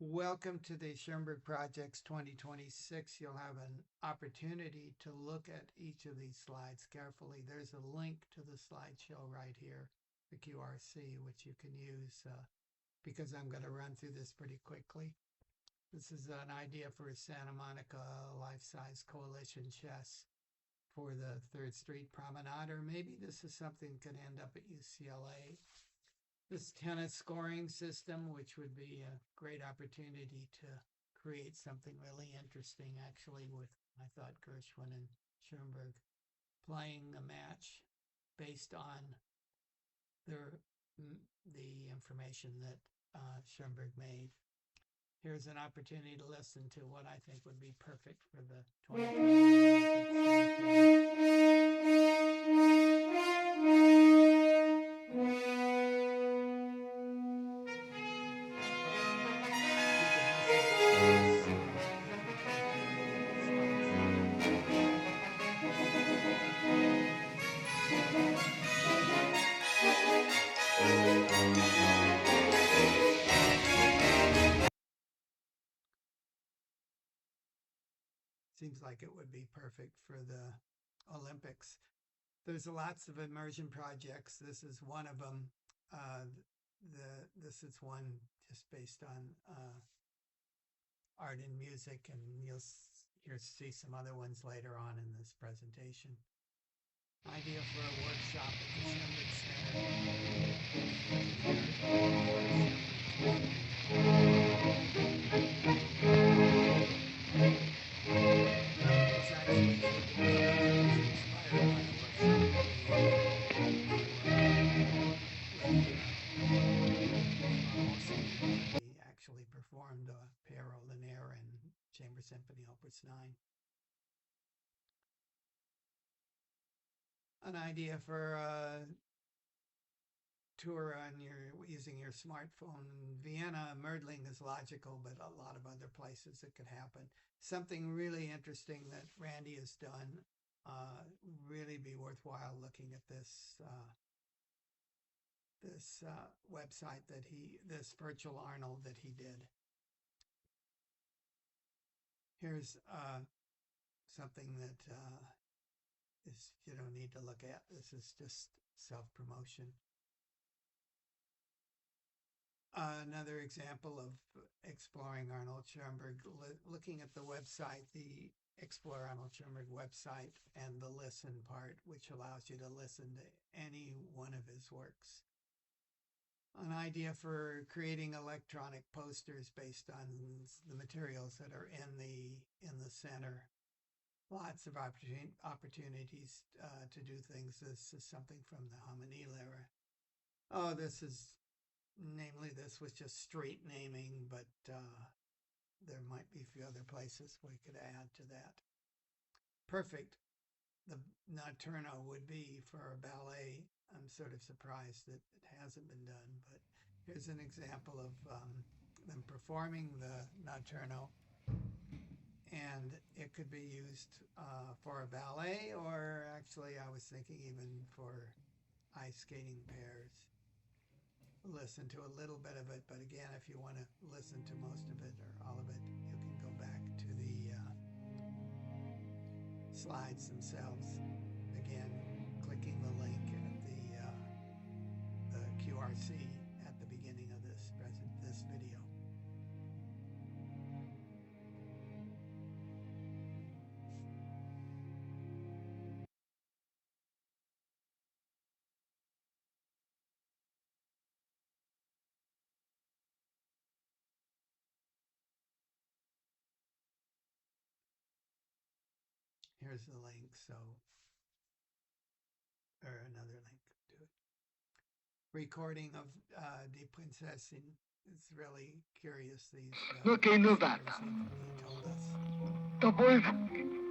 Welcome to the Schoenberg Projects 2026. You'll have an opportunity to look at each of these slides carefully. There's a link to the slideshow right here, the QRC, which you can use because I'm going to run through this pretty quickly. This is an idea for a Santa Monica life-size coalition chess for the 3rd Street Promenade, or maybe this is something that could end up at UCLA. This tennis scoring system, which would be a great opportunity to create something really interesting, actually, with, I thought, Gershwin and Schoenberg playing a match based on the information that Schoenberg made. Here's an opportunity to listen to what I think would be perfect for the 2026. Seems like it would be perfect for the Olympics. There's lots of immersion projects. This is one of them. This is one just based on art and music, and you'll see some other ones later on in this presentation. Idea for a workshop at the Schoenberg Center. It's actually he actually performed Pierrot Lunaire and Chamber Symphony Opus 9. An idea for a tour on using your smartphone. Vienna, Mödling is logical, but a lot of other places it could happen. Something really interesting that Randy has done. Really be worthwhile looking at this website this virtual Arnold that he did. Here's something that you don't need to look at. This is just self-promotion. Another example of exploring Arnold Schoenberg, looking at the website, the Explore Arnold Schoenberg website, and the listen part, which allows you to listen to any one of his works. An idea for creating electronic posters based on the materials that are in the center. Lots of opportunities to do things. This is something from the Homonil era. Oh, this was just street naming, but there might be a few other places we could add to that. Perfect. The Notturno would be for a ballet. I'm sort of surprised that it hasn't been done, but here's an example of them performing the Notturno. And it could be used for a ballet, or actually I was thinking even for ice skating pairs. Listen to a little bit of it, but again, if you want to listen to most of it or all of it, you can go back to the slides themselves. Again, clicking the link at the QRC at the beginning of this video. Here's the link, or another link to it. Recording of Die Prinzessin. It's really curious. Okay, nur das. Der Wolf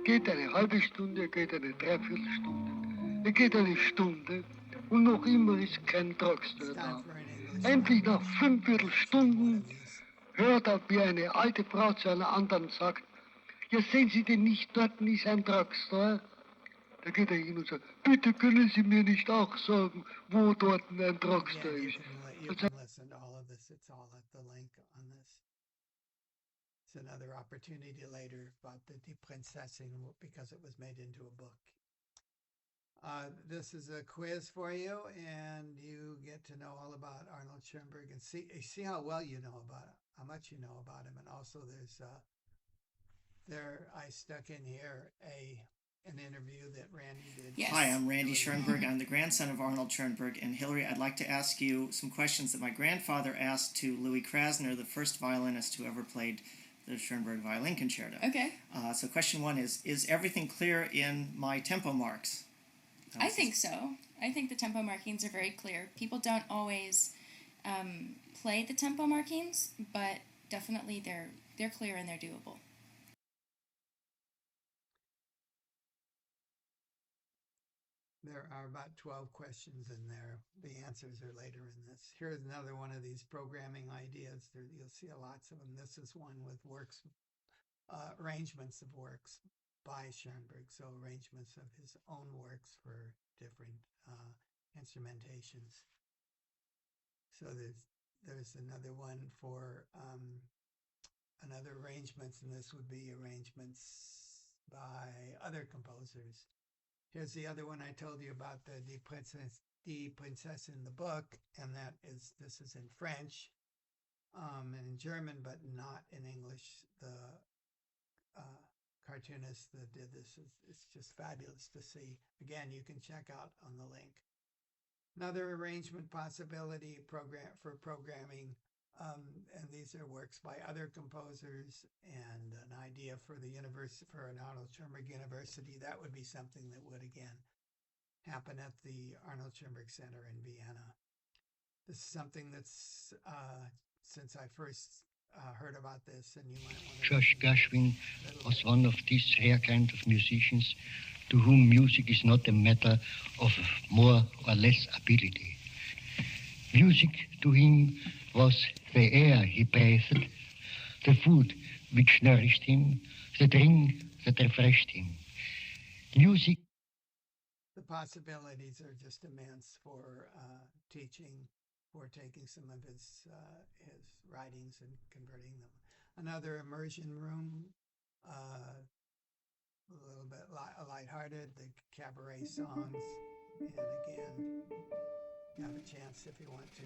geht eine halbe Stunde, geht eine Dreiviertelstunde, er geht eine Stunde und noch immer ist kein Drugstore da. Endlich nach 5 Stunden hört er, wie eine alte Frau zu einer anderen sagt, ja, sehen Sie denn nicht, dort ist ein Drugstore? Da geht er hin und sagt, bitte können Sie mir nicht auch sagen, wo dort ein Drugstore ist. You can listen to all of this. It's all at the link on this. It's another opportunity later about the Die Prinzessin because it was made into a book. This is a quiz for you, and you get to know all about Arnold Schoenberg and see how well you know about him, how much you know about him, and also I stuck in here an interview that Randy did. Yes. Hi, I'm Randy Schoenberg. I'm the grandson of Arnold Schoenberg. And Hillary, I'd like to ask you some questions that my grandfather asked to Louis Krasner, the first violinist who ever played the Schoenberg Violin Concerto. Okay. So question one is everything clear in my tempo marks? I think so. I think the tempo markings are very clear. People don't always play the tempo markings, but definitely they're clear and they're doable. There are about 12 questions in there. The answers are later in this. Here's another one of these programming ideas. You'll see lots of them. This is one with arrangements of works by Schoenberg. So arrangements of his own works for different instrumentations. So there's another one for another arrangements, and this would be arrangements by other composers. Here's the other one I told you about, the Die Prinzessin in the book, and this is in French and in German, but not in English. The cartoonist that did this, it's just fabulous to see. Again, you can check out on the link. Another arrangement possibility for programming, and these are works by other composers, and an idea for for an Arnold Schoenberg University. That would be something that would again happen at the Arnold Schoenberg Center in Vienna. This is something that's since I first heard about this, and you might want to. George Gershwin was one of these rare kind of musicians to whom music is not a matter of more or less ability. Music to him was the air he breathed, the food which nourished him, the drink that refreshed him. Music. The possibilities are just immense for teaching, for taking some of his writings and converting them. Another immersion room, a little bit lighthearted, the cabaret songs, and again, you have a chance if you want to.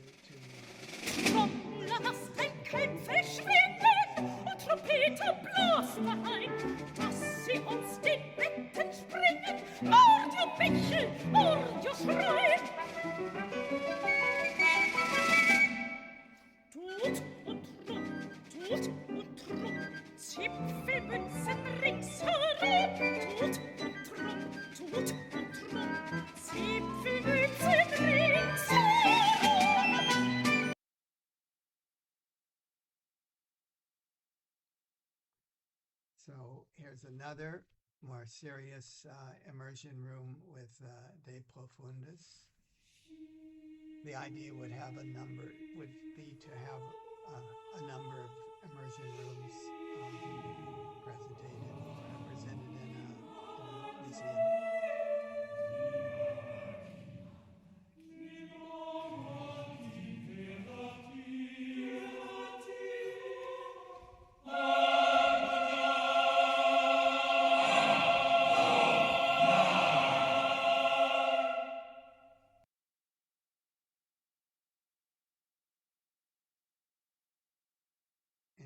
Trommler, das Denken verschwindet und Trompeter bloß ein, dass sie uns den Betten springen, Mord und Bächel, Mord und Schrei. Tut und Trumm, Zipfelmützen ringsherum, Tut und Trumm, Zipfelmützen ringsherum. So here's another more serious immersion room with De Profundis. The idea would be to have a number of immersion rooms represented in a museum.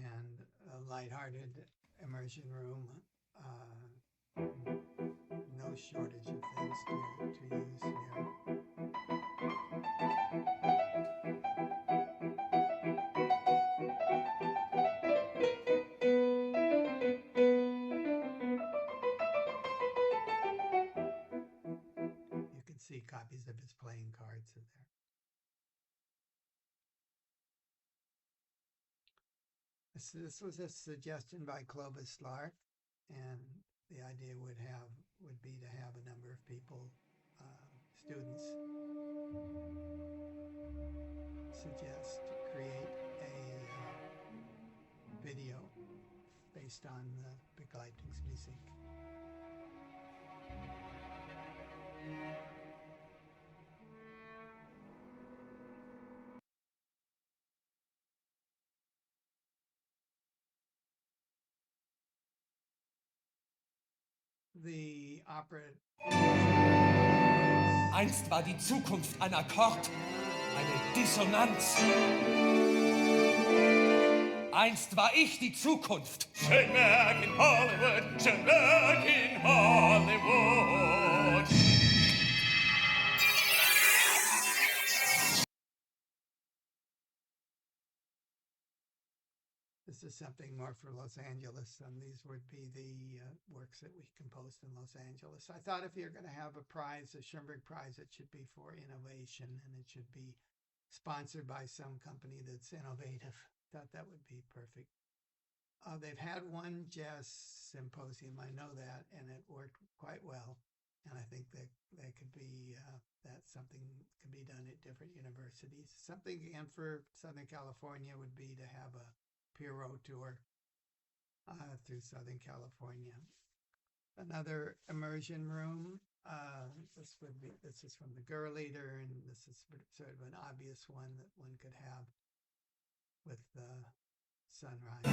And a lighthearted immersion room. No shortage of things to use here. You can see copies of his playing cards in there. This was a suggestion by Clovis Lark, and the idea would be to have a number of people, students, create a video based on the Begleitungsmusik. the opera. Einst war die Zukunft ein Akkord, eine Dissonanz. Einst war ich die Zukunft. Schoenberg in Hollywood, Schoenberg in Hollywood. This is something more for Los Angeles, and these would be the works that we composed in Los Angeles. I thought if you're going to have a prize, a Schoenberg Prize, it should be for innovation, and it should be sponsored by some company that's innovative. Thought that would be perfect. They've had one jazz symposium, I know that, and it worked quite well. And I think that could be that something can be done at different universities. Something again for Southern California would be to have a Pierrot tour through Southern California. Another immersion room. This is from the Girl Leader, and this is sort of an obvious one that one could have with the sunrise.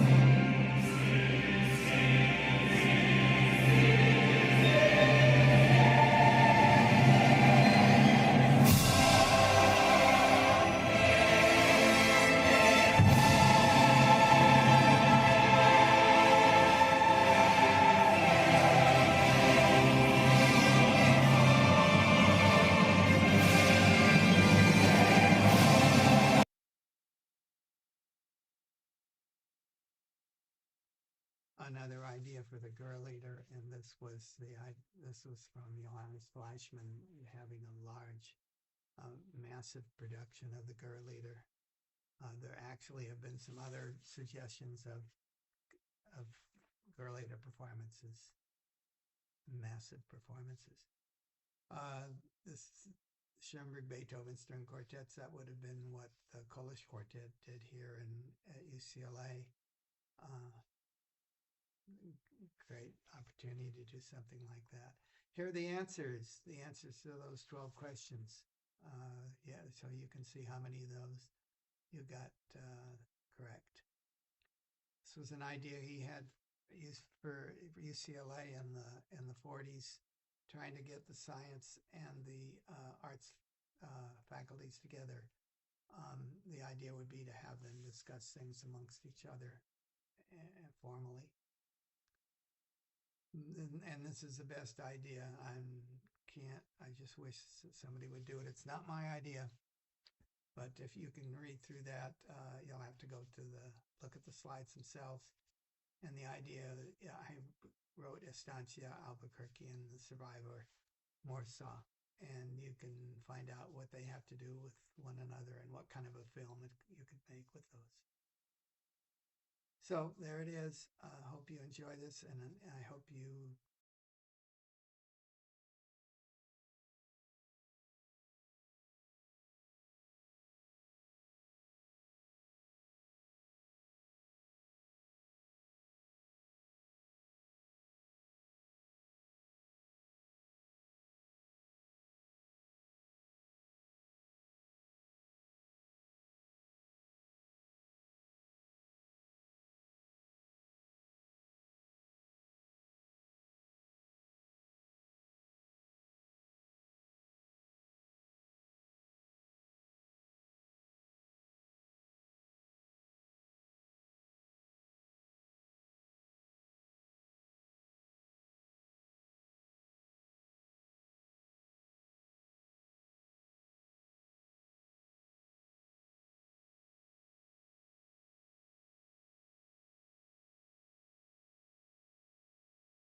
Another idea for the Girl Leader, and this was from Johannes Fleischmann, having a large, massive production of the Girl Leader. There actually have been some other suggestions of Girl Leader performances, massive performances. This Schoenberg Beethoven string quartets, that would have been what the Kolisch Quartet did here at UCLA. Great opportunity to do something like that. Here are the answers to those 12 questions. So you can see how many of those you got correct. This was an idea he had used for UCLA in the 40s, trying to get the science and the arts faculties together. The idea would be to have them discuss things amongst each other formally. And this is the best idea. I just wish somebody would do it. It's not my idea, but if you can read through that, you'll have to look at the slides themselves. And the idea, I wrote Estancia Albuquerque and the survivor Morsa, and you can find out what they have to do with one another and what kind of a film you could make with those. So there it is. I hope you enjoy this, and I hope you